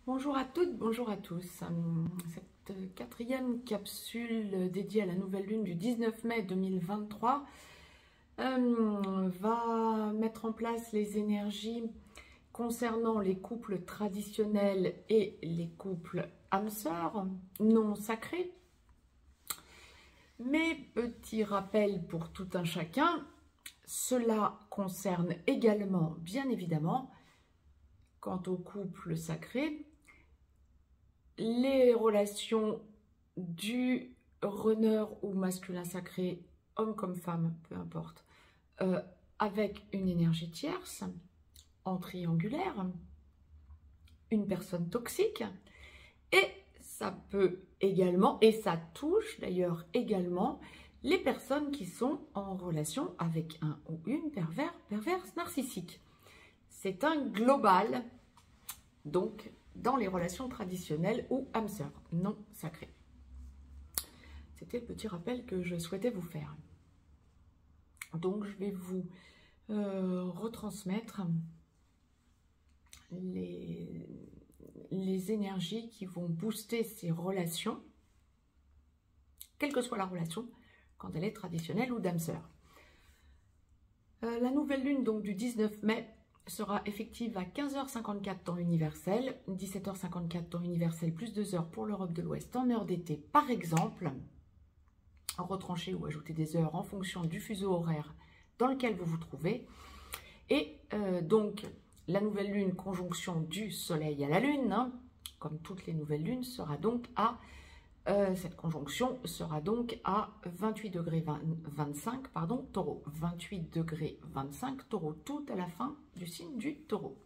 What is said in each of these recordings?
Bonjour à toutes, bonjour à tous. Cette quatrième capsule dédiée à la nouvelle lune du 19 mai 2023 va mettre en place les énergies concernant les couples traditionnels et les couples âmes-sœurs non sacrés. Mais petit rappel pour tout un chacun, cela concerne également, bien évidemment, quant aux couples sacrés, les relations du runner ou masculin sacré, homme comme femme, peu importe, avec une énergie tierce, en triangulaire, une personne toxique, et ça peut également, et ça touche d'ailleurs également, les personnes qui sont en relation avec un ou une perverse narcissique. C'est un global, donc, dans les relations traditionnelles ou âmes-sœurs non sacrées. C'était le petit rappel que je souhaitais vous faire. Donc, je vais vous retransmettre les énergies qui vont booster ces relations, quelle que soit la relation, quand elle est traditionnelle ou d'âme-sœur. La nouvelle lune donc du 19 mai sera effective à 15h54 temps universel, 17h54 temps universel plus 2 heures pour l'Europe de l'Ouest en heure d'été par exemple, retrancher ou ajouter des heures en fonction du fuseau horaire dans lequel vous vous trouvez. Et donc la nouvelle lune conjonction du soleil à la lune, hein, comme toutes les nouvelles lunes, sera donc à cette conjonction sera donc à 28 degrés 25, pardon, taureau. 28 degrés 25, taureau, tout à la fin du signe du taureau.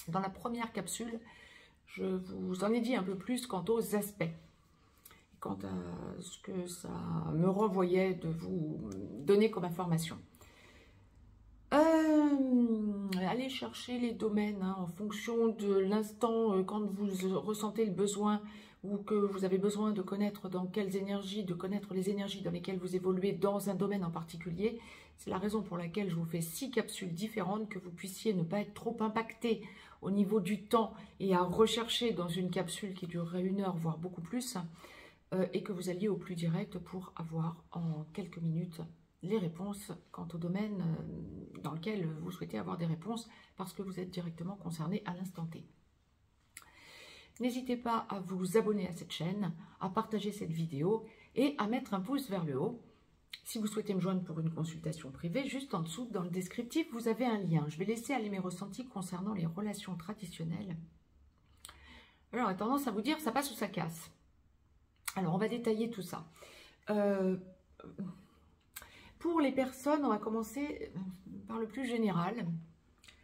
Dans la première capsule, je vous en ai dit un peu plus quant aux aspects, quant à ce que ça me renvoyait de vous donner comme information. Allez chercher les domaines hein, en fonction de l'instant, quand vous ressentez le besoin ou que vous avez besoin de connaître dans quelles énergies, de connaître les énergies dans lesquelles vous évoluez dans un domaine en particulier. C'est la raison pour laquelle je vous fais 6 capsules différentes, que vous puissiez ne pas être trop impacté au niveau du temps et à rechercher dans une capsule qui durerait 1 heure, voire beaucoup plus, et que vous alliez au plus direct pour avoir en quelques minutes les réponses quant au domaine dans lequel vous souhaitez avoir des réponses parce que vous êtes directement concerné à l'instant T. N'hésitez pas à vous abonner à cette chaîne, à partager cette vidéo et à mettre un pouce vers le haut. Si vous souhaitez me joindre pour une consultation privée, juste en dessous, dans le descriptif, vous avez un lien. Je vais laisser aller mes ressentis concernant les relations traditionnelles. Alors, j'ai tendance à vous dire, ça passe ou ça casse. Alors, on va détailler tout ça. Pour les personnes, on va commencer par le plus général.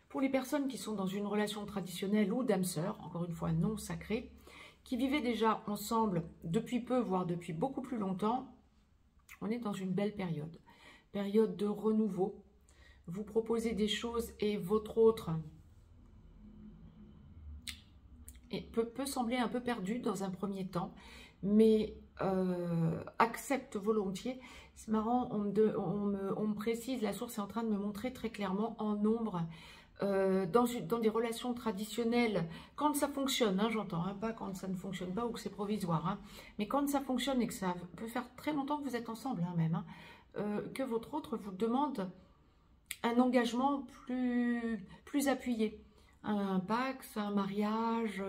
Pour les personnes qui sont dans une relation traditionnelle ou d'âme-sœur, encore une fois non sacrée, qui vivaient déjà ensemble depuis peu, voire depuis beaucoup plus longtemps, on est dans une belle période. Période de renouveau. Vous proposez des choses et votre autre peut sembler un peu perdu dans un premier temps, mais accepte volontiers. C'est marrant, on me précise, la source est en train de me montrer très clairement en nombre, dans des relations traditionnelles, quand ça fonctionne, hein, j'entends, hein, pas quand ça ne fonctionne pas ou que c'est provisoire, hein, mais quand ça fonctionne et que ça peut faire très longtemps que vous êtes ensemble, hein, même, hein, que votre autre vous demande un engagement plus appuyé. Un pax, un mariage,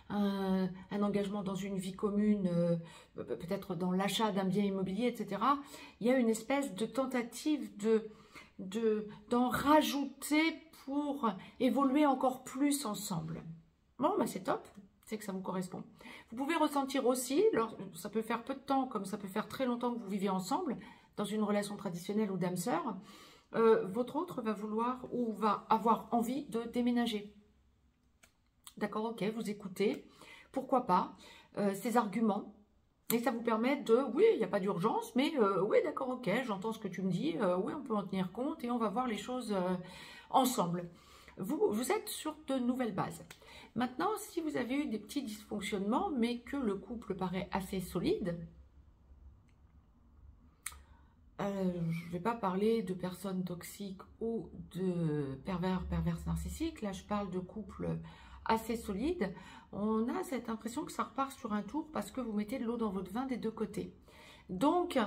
un engagement dans une vie commune, peut-être dans l'achat d'un bien immobilier, etc. Il y a une espèce de tentative d'en rajouter pour évoluer encore plus ensemble. Bon, bah c'est top, c'est que ça vous correspond. Vous pouvez ressentir aussi, ça peut faire peu de temps, comme ça peut faire très longtemps que vous vivez ensemble, dans une relation traditionnelle ou d'âme-sœur, votre autre va vouloir ou va avoir envie de déménager. D'accord, ok, vous écoutez, pourquoi pas, ces arguments, et ça vous permet de, oui, il n'y a pas d'urgence, mais oui, d'accord, ok, j'entends ce que tu me dis, oui, on peut en tenir compte et on va voir les choses ensemble. Vous êtes sur de nouvelles bases. Maintenant, si vous avez eu des petits dysfonctionnements, mais que le couple paraît assez solide, je ne vais pas parler de personnes toxiques ou de perverses narcissiques. Là, je parle de couples assez solide, on a cette impression que ça repart sur un tour parce que vous mettez de l'eau dans votre vin des deux côtés. Donc,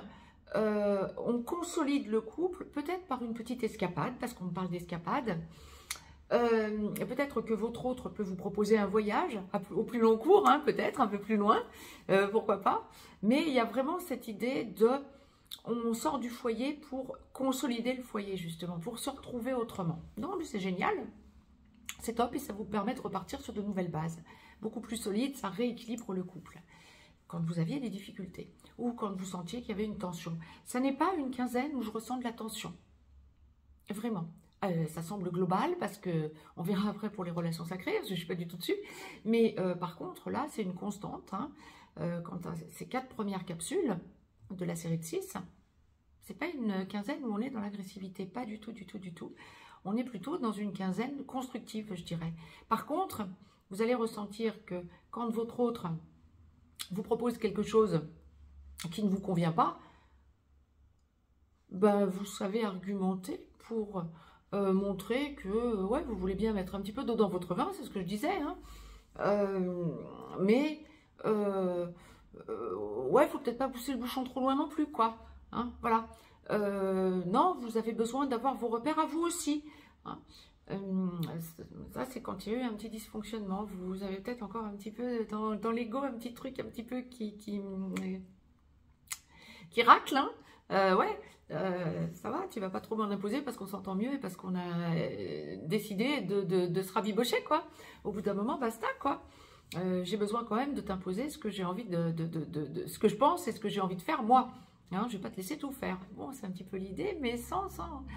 on consolide le couple, peut-être par une petite escapade, parce qu'on parle d'escapade. Peut-être que votre autre peut vous proposer un voyage au plus long cours, hein, peut-être un peu plus loin, pourquoi pas. Mais il y a vraiment cette idée de, on sort du foyer pour consolider le foyer justement, pour se retrouver autrement. Non, mais c'est génial, c'est top et ça vous permet de repartir sur de nouvelles bases, beaucoup plus solides, ça rééquilibre le couple. Quand vous aviez des difficultés ou quand vous sentiez qu'il y avait une tension. Ça n'est pas une quinzaine où je ressens de la tension, vraiment. Ça semble global parce que on verra après pour les relations sacrées, parce que je ne suis pas du tout dessus. Mais par contre, là, c'est une constante. Hein, quant à ces 4 premières capsules de la série de 6, c'est pas une quinzaine où on est dans l'agressivité. Pas du tout, du tout, du tout. On est plutôt dans une quinzaine constructive, je dirais. Par contre, vous allez ressentir que quand votre autre vous propose quelque chose qui ne vous convient pas, ben, vous savez argumenter pour... montrer que ouais, vous voulez bien mettre un petit peu d'eau dans votre vin, c'est ce que je disais, hein. Mais ouais, faut peut-être pas pousser le bouchon trop loin non plus, quoi, hein, voilà. Non, vous avez besoin d'avoir vos repères à vous aussi, hein. Ça, c'est quand il y a eu un petit dysfonctionnement. Vous avez peut-être encore un petit peu dans l'ego, un petit truc un petit peu qui racle, hein. Ouais. Ça va, tu vas pas trop m'en imposer parce qu'on s'entend mieux et parce qu'on a décidé de se rabibocher, quoi. Au bout d'un moment, basta, quoi. J'ai besoin quand même de t'imposer ce que j'ai envie ce que je pense et ce que j'ai envie de faire, moi. Hein, je vais pas te laisser tout faire. Bon, c'est un petit peu l'idée, mais sans en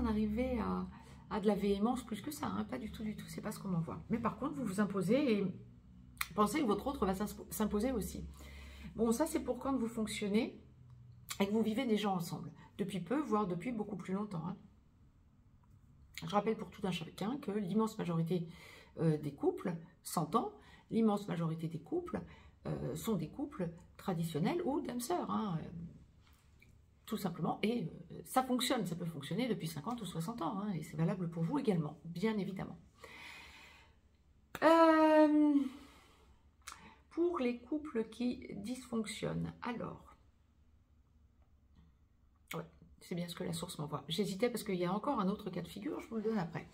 arriver à de la véhémence plus que ça, hein. Pas du tout, du tout. C'est pas ce qu'on m'envoie. Mais par contre, vous vous imposez et pensez que votre autre va s'imposer aussi. Bon, ça, c'est pour quand vous fonctionnez et que vous vivez déjà ensemble, depuis peu, voire depuis beaucoup plus longtemps, hein. Je rappelle pour tout un chacun que l'immense majorité des couples s'entend, l'immense majorité des couples sont des couples traditionnels ou d'âmes-sœurs, hein, tout simplement, et ça fonctionne, ça peut fonctionner depuis 50 ou 60 ans, hein, et c'est valable pour vous également, bien évidemment. Pour les couples qui dysfonctionnent, alors... Ouais, c'est bien ce que la source m'envoie. J'hésitais parce qu'il y a encore un autre cas de figure, je vous le donne après.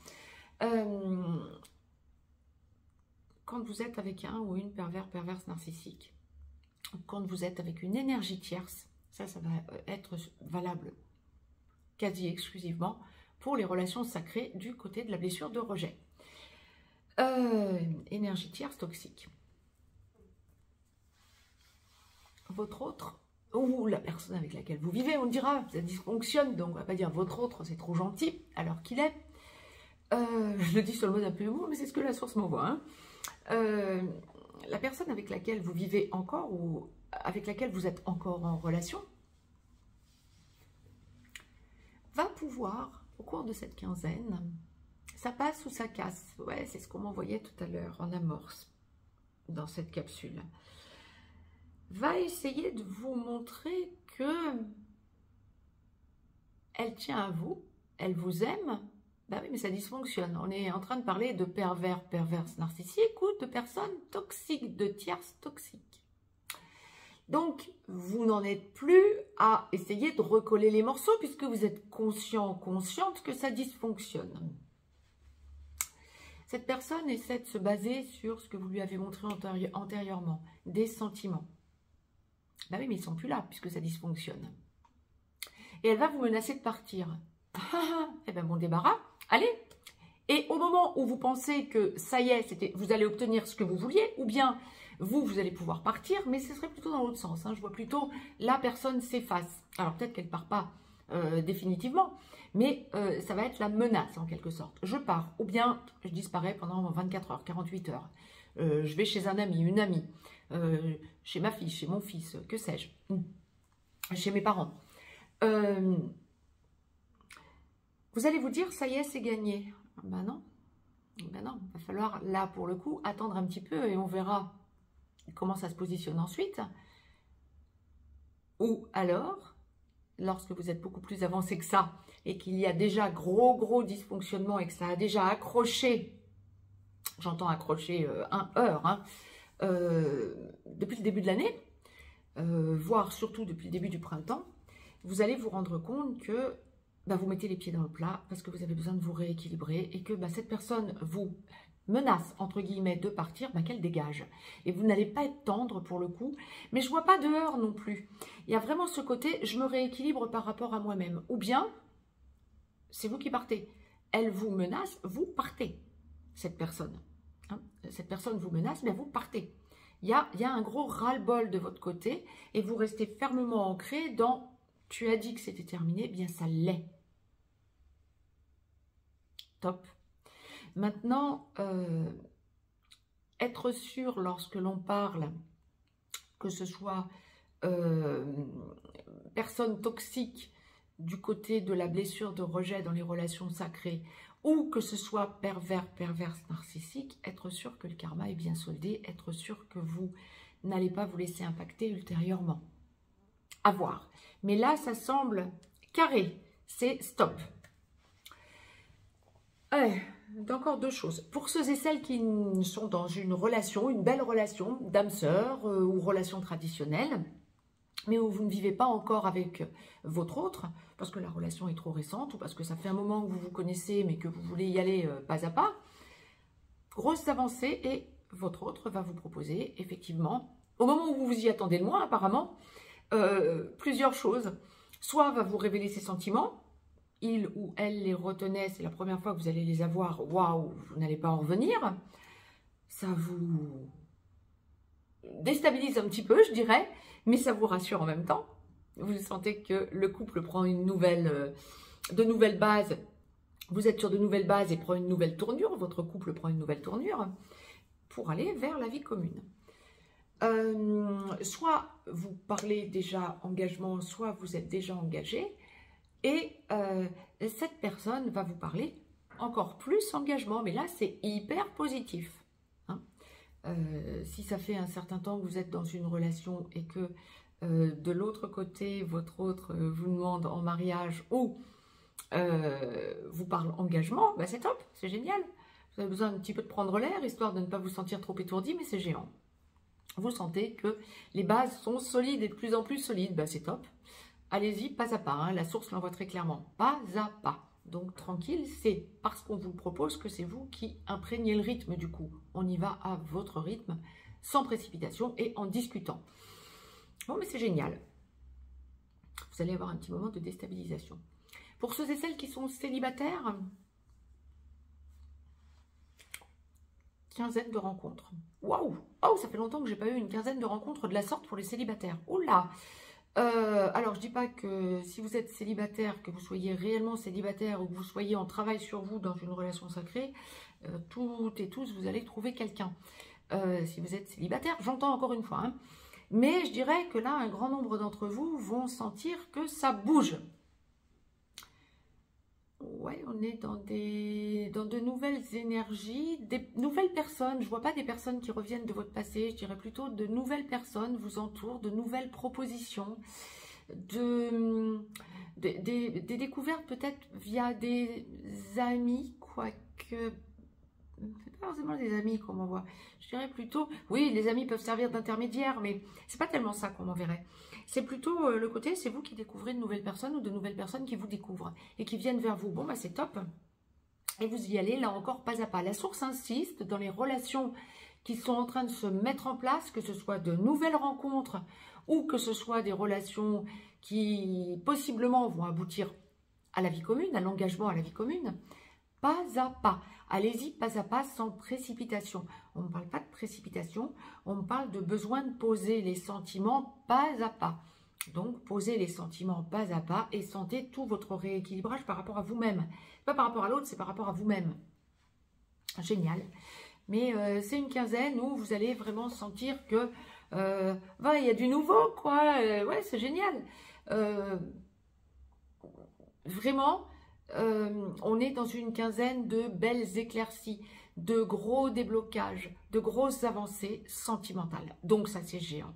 Quand vous êtes avec un ou une perverse narcissique, quand vous êtes avec une énergie tierce, ça va être valable quasi exclusivement pour les relations sacrées du côté de la blessure de rejet. Énergie tierce toxique. Votre autre... ou la personne avec laquelle vous vivez, on dira, ça dysfonctionne, donc on va pas dire votre autre, c'est trop gentil, alors qu'il est. Je le dis sur le mode un peu humour, mais c'est ce que la source m'envoie, hein. La personne avec laquelle vous vivez encore, ou avec laquelle vous êtes encore en relation, va pouvoir, au cours de cette quinzaine, ça passe ou ça casse. Ouais, c'est ce qu'on m'envoyait tout à l'heure, en amorce, dans cette capsule. Va essayer de vous montrer que elle tient à vous, elle vous aime. Ben oui, mais ça dysfonctionne. On est en train de parler de perverses narcissiques ou de personnes toxiques, de tierces toxiques. Donc, vous n'en êtes plus à essayer de recoller les morceaux puisque vous êtes consciente que ça dysfonctionne. Cette personne essaie de se baser sur ce que vous lui avez montré antérieurement, des sentiments. Ben oui, mais ils ne sont plus là puisque ça dysfonctionne. Et elle va vous menacer de partir. Eh bien, bon débarras, allez. Et au moment où vous pensez que ça y est, vous allez obtenir ce que vous vouliez, ou bien vous allez pouvoir partir, mais ce serait plutôt dans l'autre sens, hein. Je vois plutôt la personne s'efface. Alors peut-être qu'elle ne part pas définitivement, mais ça va être la menace en quelque sorte. Je pars, ou bien je disparais pendant 24 heures, 48 heures. Je vais chez un ami, une amie, chez ma fille, chez mon fils, que sais-je, chez mes parents. Vous allez vous dire, ça y est, c'est gagné. Ben non, il va falloir, là, pour le coup, attendre un petit peu et on verra comment ça se positionne ensuite. Ou alors, lorsque vous êtes beaucoup plus avancé que ça et qu'il y a déjà gros dysfonctionnement et que ça a déjà accroché j'entends accrocher un heure, hein, depuis le début de l'année, voire surtout depuis le début du printemps, vous allez vous rendre compte que vous mettez les pieds dans le plat parce que vous avez besoin de vous rééquilibrer et que cette personne vous menace, entre guillemets, de partir, qu'elle dégage. Et vous n'allez pas être tendre pour le coup, mais je vois pas de heurts non plus. Il y a vraiment ce côté, je me rééquilibre par rapport à moi-même. Ou bien, c'est vous qui partez. Elle vous menace, vous partez, cette personne. Hein, cette personne vous menace, vous partez. Il y a un gros ras-le-bol de votre côté et vous restez fermement ancré dans « tu as dit que c'était terminé », bien ça l'est. Top. Maintenant, être sûr lorsque l'on parle, que ce soit personne toxique du côté de la blessure de rejet dans les relations sacrées, ou que ce soit perverse, narcissique, être sûr que le karma est bien soldé, être sûr que vous n'allez pas vous laisser impacter ultérieurement. À voir. Mais là, ça semble carré. C'est stop. Encore deux choses. Pour ceux et celles qui sont dans une relation, une belle relation d'âme-sœur ou relation traditionnelle, mais où vous ne vivez pas encore avec votre autre, parce que la relation est trop récente, ou parce que ça fait un moment que vous vous connaissez, mais que vous voulez y aller pas à pas, grosse avancée, et votre autre va vous proposer, effectivement, au moment où vous vous y attendez le moins, apparemment, plusieurs choses. Soit va vous révéler ses sentiments, il ou elle les retenait, c'est la première fois que vous allez les avoir, waouh, vous n'allez pas en revenir, ça vous déstabilise un petit peu, je dirais, mais ça vous rassure en même temps. Vous sentez que le couple prend de nouvelles bases, vous êtes sur de nouvelles bases et prend une nouvelle tournure, votre couple prend une nouvelle tournure pour aller vers la vie commune. Soit vous parlez déjà engagement, soit vous êtes déjà engagé, et cette personne va vous parler encore plus engagement, mais là c'est hyper positif. Hein. Si ça fait un certain temps que vous êtes dans une relation et que de l'autre côté, votre autre vous demande en mariage ou vous parle engagement, c'est top, c'est génial. Vous avez besoin un petit peu de prendre l'air, histoire de ne pas vous sentir trop étourdi, mais c'est géant. Vous sentez que les bases sont solides et de plus en plus solides, c'est top. Allez-y, pas à pas, hein. La source l'envoie très clairement, pas à pas. Donc tranquille, c'est parce qu'on vous le propose que c'est vous qui imprégnez le rythme du coup. On y va à votre rythme, sans précipitation et en discutant. Bon, mais c'est génial. Vous allez avoir un petit moment de déstabilisation. Pour ceux et celles qui sont célibataires, quinzaine de rencontres. Waouh! Oh, ça fait longtemps que j'ai pas eu une quinzaine de rencontres de la sorte pour les célibataires. Oula! Alors, je dis pas que si vous êtes célibataire, que vous soyez réellement célibataire ou que vous soyez en travail sur vous dans une relation sacrée, toutes et tous, vous allez trouver quelqu'un. Si vous êtes célibataire, j'entends encore une fois, hein, mais je dirais que là, un grand nombre d'entre vous vont sentir que ça bouge. Ouais, on est dans de nouvelles énergies, des nouvelles personnes. Je vois pas des personnes qui reviennent de votre passé, je dirais plutôt de nouvelles personnes vous entourent, de nouvelles propositions, des découvertes peut-être via des amis, quoique, c'est pas forcément des amis qu'on m'envoie. Je dirais plutôt, oui, les amis peuvent servir d'intermédiaire, mais c'est pas tellement ça qu'on m'enverrait. C'est plutôt le côté, c'est vous qui découvrez de nouvelles personnes ou de nouvelles personnes qui vous découvrent et qui viennent vers vous. Bon, c'est top. Et vous y allez, là encore, pas à pas. La source insiste dans les relations qui sont en train de se mettre en place, que ce soit de nouvelles rencontres ou que ce soit des relations qui, possiblement, vont aboutir à la vie commune, à l'engagement à la vie commune. Pas à pas. Allez-y, pas à pas, sans précipitation. On ne parle pas de précipitation, on parle de besoin de poser les sentiments pas à pas. Donc, posez les sentiments pas à pas et sentez tout votre rééquilibrage par rapport à vous-même. Pas par rapport à l'autre, c'est par rapport à vous-même. Génial. Mais c'est une quinzaine où vous allez vraiment sentir que il y a du nouveau, quoi. Ouais, c'est génial. Vraiment... on est dans une quinzaine de belles éclaircies, de gros déblocages, de grosses avancées sentimentales. Donc ça c'est géant.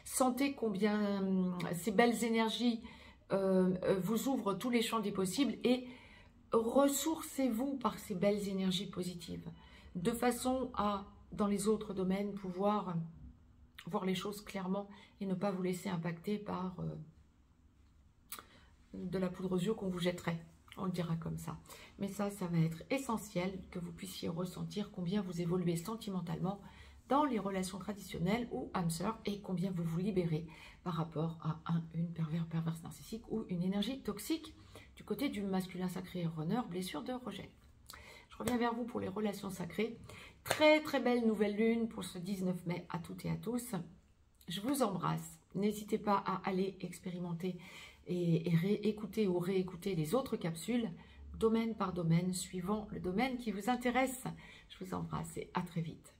Sentez combien ces belles énergies vous ouvrent tous les champs des possibles et ressourcez-vous par ces belles énergies positives. de façon à, dans les autres domaines, pouvoir voir les choses clairement et ne pas vous laisser impacter par de la poudre aux yeux qu'on vous jetterait. On le dira comme ça. Mais ça va être essentiel que vous puissiez ressentir combien vous évoluez sentimentalement dans les relations traditionnelles ou âme sœur et combien vous vous libérez par rapport à une perverse narcissique ou une énergie toxique du côté du masculin sacré runner, blessure de rejet. Je reviens vers vous pour les relations sacrées. Très très belle nouvelle lune pour ce 19 mai à toutes et à tous. Je vous embrasse. N'hésitez pas à aller expérimenter et écouter ou réécouter les autres capsules, domaine par domaine, suivant le domaine qui vous intéresse. Je vous embrasse et à très vite.